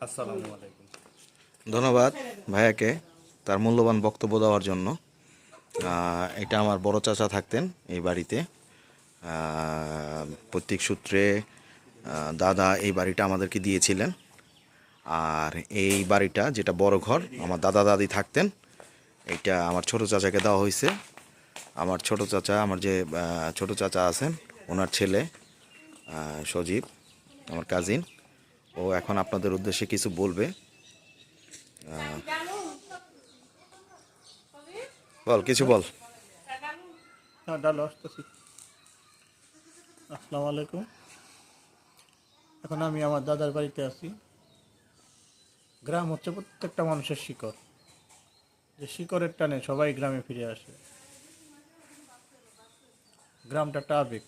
আসসালামু আলাইকুম। ধন্যবাদ ভাইয়াকে তার মূল্যবান বক্তব্য দেওয়ার জন্য। এটা আমার বড় চাচা থাকতেন এই বাড়িতে। পৈতৃক সূত্রে দাদা এই বাড়িটা আমাদেরকে দিয়েছিলেন। আর এই বাড়িটা যেটা বড় ঘর আমার দাদা দাদি থাকতেন, এইটা আমার ছোট চাচাকে দেওয়া হয়েছে। আমার ছোট চাচা, আমার যে ছোট চাচা আছেন, ওনার ছেলে সজীব, আমার কাজিন, ও এখন আপনাদের উদ্দেশ্যে কিছু বলবে। বল, কিছু বল। ডালো আসতেছি। আসসালামু আলাইকুম। এখন আমি আমার দাদার বাড়িতে আছি। গ্রাম হচ্ছে প্রত্যেকটা মানুষের শিকড়, যে শিকড়ের টানে সবাই গ্রামে ফিরে আসে। গ্রামটা একটা আবেগ।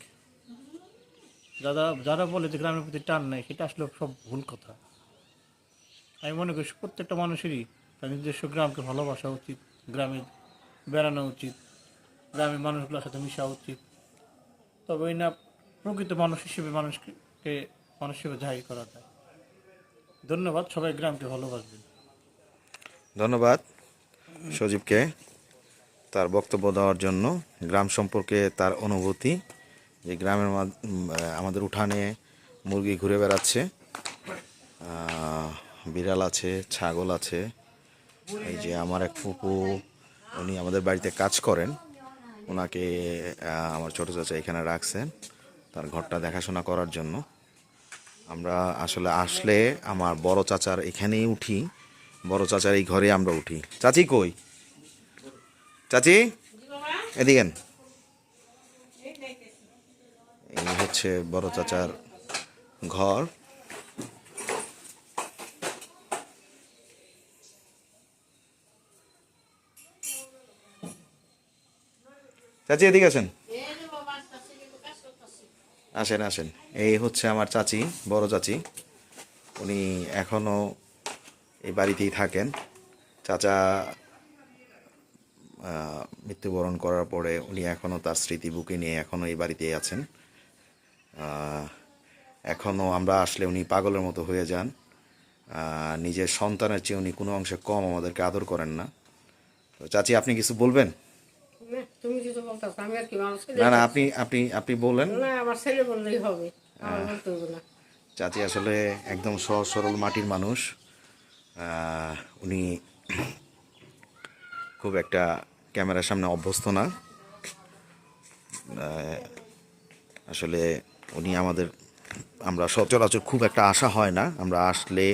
যারা যারা বলে যে গ্রামের প্রতি টান নাই, সেটা আসলে সব ভুল কথা। আমি মনে করি প্রত্যেকটা মানুষেরই তার নিজস্ব গ্রামকে ভালোবাসা উচিত, গ্রামে বেড়ানো উচিত, গ্রামের মানুষগুলোর সাথে মিশা উচিত। তবে না প্রকৃত মানুষ হিসেবে মানুষ হিসেবে জাহির করা যায়। ধন্যবাদ, সবাই গ্রামকে ভালোবাসবেন। ধন্যবাদ সজীবকে তার বক্তব্য দেওয়ার জন্য। গ্রাম সম্পর্কে তার অনুভূতি, যে গ্রামের আমাদের উঠানে মুরগি ঘুরে বেড়াচ্ছে, বিড়াল আছে, ছাগল আছে। এই যে আমার এক ফুপু, উনি আমাদের বাড়িতে কাজ করেন, ওনাকে আমার ছোটো চাচা এখানে রাখছেন তার ঘরটা দেখাশোনা করার জন্য। আমরা আসলে আমার বড় চাচার এখানেই উঠি, বড় চাচার এই ঘরে আমরা উঠি। চাচি কই? চাচি এদিকেন। এই হচ্ছে বড় চাচার ঘর। চাচি এদিকে আসেন, আসেন আসেন। এই হচ্ছে আমার চাচি, বড় চাচি। উনি এখনো এই বাড়িতেই থাকেন। চাচা মৃত্যুবরণ করার পরে উনি এখনও তার স্মৃতি বুকে নিয়ে এখনও এই বাড়িতেই আছেন। এখনও আমরা আসলে উনি পাগলের মতো হয়ে যান। নিজের সন্তানের চেয়ে উনি কোনো অংশে কম আমাদেরকে আদর করেন না। তো চাচি, আপনি কিছু বলবেন? তুমি যদি বলতো আমি আর কি আমার ছেলে না না, আপনি আপনি আপনি বলেন। না, আমার ছেলে বললেই হবে, আমার বলতে হবে না। চাচি আসলে একদম সহজ সরল মাটির মানুষ। উনি খুব একটা ক্যামেরার সামনে অভ্যস্ত না। আসলে উনি আমরা সচরাচর খুব একটা আশা হয় না আমরা আসলে